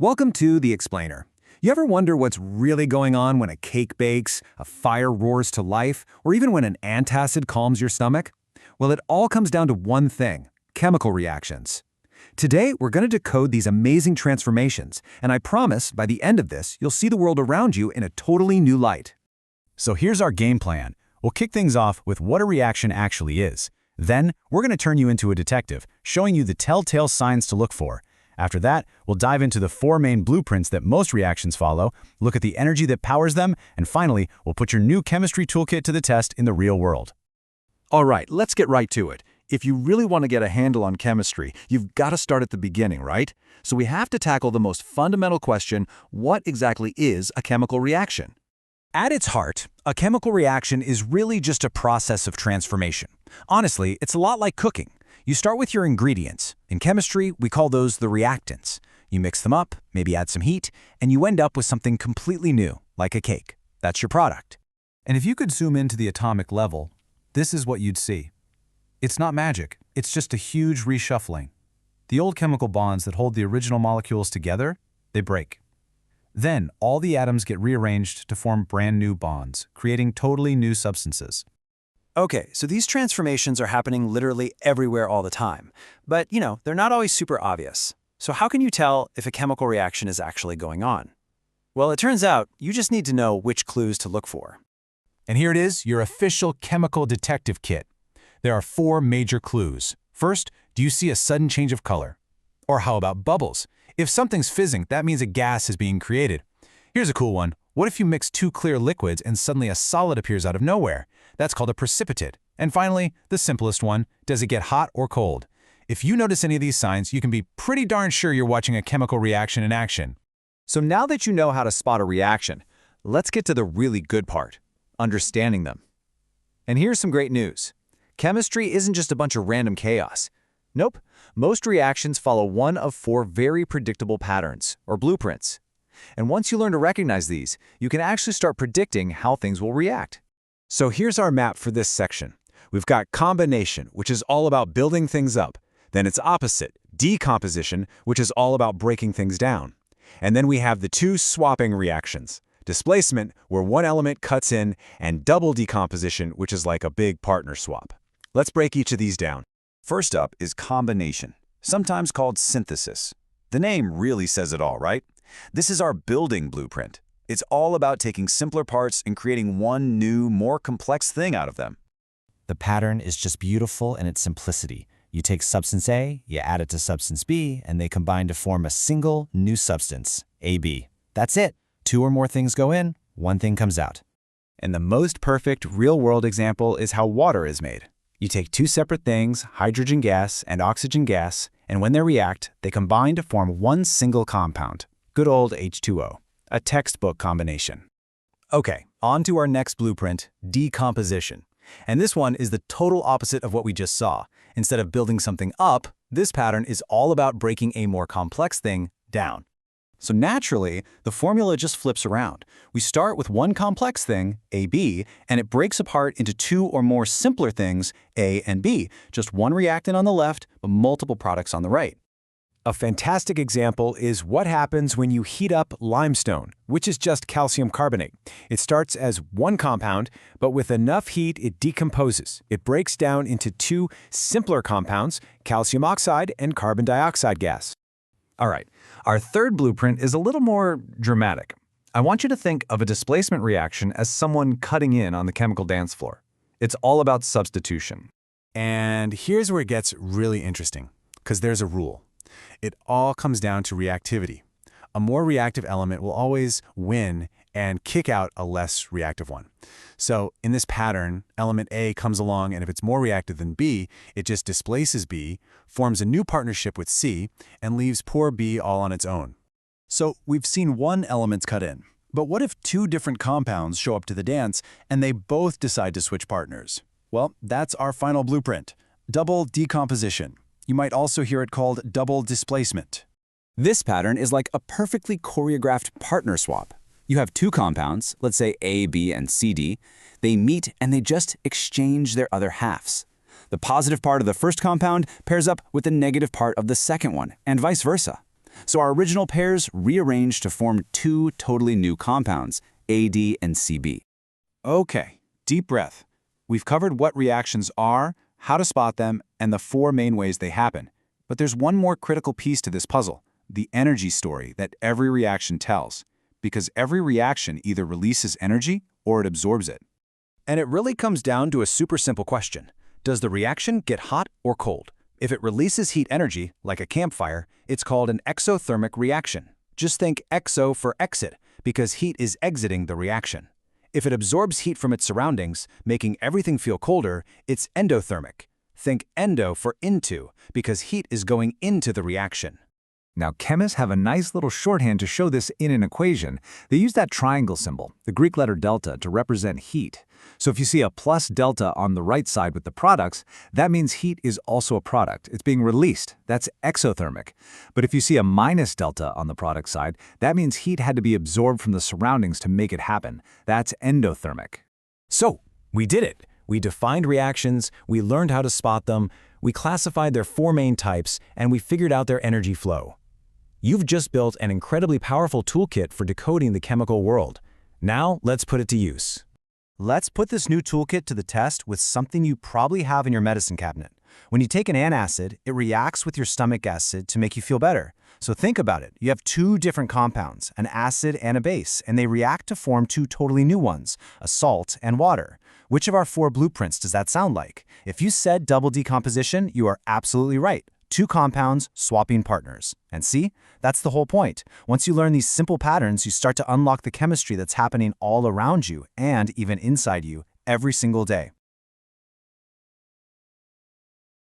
Welcome to The Explainer. You ever wonder what's really going on when a cake bakes, a fire roars to life, or even when an antacid calms your stomach? Well, it all comes down to one thing: chemical reactions. Today, we're going to decode these amazing transformations, and I promise by the end of this, you'll see the world around you in a totally new light. So here's our game plan. We'll kick things off with what a reaction actually is. Then, we're going to turn you into a detective, showing you the telltale signs to look for. After that, we'll dive into the 4 main blueprints that most reactions follow, look at the energy that powers them, and finally, we'll put your new chemistry toolkit to the test in the real world. All right, let's get right to it. If you really want to get a handle on chemistry, you've got to start at the beginning, right? So we have to tackle the most fundamental question: what exactly is a chemical reaction? At its heart, a chemical reaction is really just a process of transformation. Honestly, it's a lot like cooking. You start with your ingredients. In chemistry, we call those the reactants. You mix them up, maybe add some heat, and you end up with something completely new, like a cake. That's your product. And if you could zoom into the atomic level, this is what you'd see. It's not magic, it's just a huge reshuffling. The old chemical bonds that hold the original molecules together, they break. Then, all the atoms get rearranged to form brand new bonds, creating totally new substances. Okay, so these transformations are happening literally everywhere all the time. But, they're not always super obvious. So how can you tell if a chemical reaction is actually going on? Well, it turns out you just need to know which clues to look for. And here it is, your official chemical detective kit. There are 4 major clues. First, do you see a sudden change of color? Or how about bubbles? If something's fizzing, that means a gas is being created. Here's a cool one. What if you mix 2 clear liquids and suddenly a solid appears out of nowhere? That's called a precipitate. And finally, the simplest one, does it get hot or cold? If you notice any of these signs, you can be pretty darn sure you're watching a chemical reaction in action. So now that you know how to spot a reaction, let's get to the really good part: understanding them. And here's some great news. Chemistry isn't just a bunch of random chaos. Nope, most reactions follow one of 4 very predictable patterns, or blueprints. And once you learn to recognize these, you can actually start predicting how things will react. So here's our map for this section. We've got combination, which is all about building things up. Then its opposite, decomposition, which is all about breaking things down. And then we have the 2 swapping reactions: displacement, where one element cuts in, and double decomposition, which is like a big partner swap. Let's break each of these down. First up is combination, sometimes called synthesis. The name really says it all, right? This is our building blueprint. It's all about taking simpler parts and creating one new, more complex thing out of them. The pattern is just beautiful in its simplicity. You take substance A, you add it to substance B, and they combine to form a single new substance, AB. That's it. 2 or more things go in, 1 thing comes out. And the most perfect real-world example is how water is made. You take 2 separate things, hydrogen gas and oxygen gas, and when they react, they combine to form one single compound. Good old H2O. A textbook combination. Okay, on to our next blueprint, decomposition. And this one is the total opposite of what we just saw. Instead of building something up, this pattern is all about breaking a more complex thing down. So naturally, the formula just flips around. We start with one complex thing, AB, and it breaks apart into 2 or more simpler things, A and B. Just one reactant on the left, but multiple products on the right. A fantastic example is what happens when you heat up limestone, which is just calcium carbonate. It starts as one compound, but with enough heat, it decomposes. It breaks down into 2 simpler compounds, calcium oxide and carbon dioxide gas. All right, our third blueprint is a little more dramatic. I want you to think of a displacement reaction as someone cutting in on the chemical dance floor. It's all about substitution. And here's where it gets really interesting, because there's a rule. It all comes down to reactivity. A more reactive element will always win and kick out a less reactive one. So in this pattern, element A comes along, and if it's more reactive than B, it just displaces B, forms a new partnership with C, and leaves poor B all on its own. So we've seen one element cut in. But what if 2 different compounds show up to the dance and they both decide to switch partners? Well, that's our final blueprint: double decomposition. You might also hear it called double displacement. This pattern is like a perfectly choreographed partner swap. You have 2 compounds, let's say A, B, and C, D. They meet and they just exchange their other halves. The positive part of the first compound pairs up with the negative part of the second one, and vice versa. So our original pairs rearranged to form two totally new compounds, AD and CB. Okay, deep breath. We've covered what reactions are, how to spot them, and the four main ways they happen. But there's one more critical piece to this puzzle, the energy story that every reaction tells. Because every reaction either releases energy or it absorbs it. And it really comes down to a super simple question. Does the reaction get hot or cold? If it releases heat energy, like a campfire, it's called an exothermic reaction. Just think exo for exit, because heat is exiting the reaction. If it absorbs heat from its surroundings, making everything feel colder, it's endothermic. Think endo for into, because heat is going into the reaction. Now, chemists have a nice little shorthand to show this in an equation. They use that triangle symbol, the Greek letter delta, to represent heat. So if you see a plus delta on the right side with the products, that means heat is also a product. It's being released. That's exothermic. But if you see a minus delta on the product side, that means heat had to be absorbed from the surroundings to make it happen. That's endothermic. So, we did it. We defined reactions, we learned how to spot them, we classified their four main types, and we figured out their energy flow. You've just built an incredibly powerful toolkit for decoding the chemical world. Now, let's put it to use. Let's put this new toolkit to the test with something you probably have in your medicine cabinet. When you take an antacid, it reacts with your stomach acid to make you feel better. So think about it. You have two different compounds, an acid and a base, and they react to form two totally new ones, a salt and water. Which of our four blueprints does that sound like? If you said double decomposition, you are absolutely right. Two compounds swapping partners. And see, that's the whole point. Once you learn these simple patterns, you start to unlock the chemistry that's happening all around you and even inside you every single day.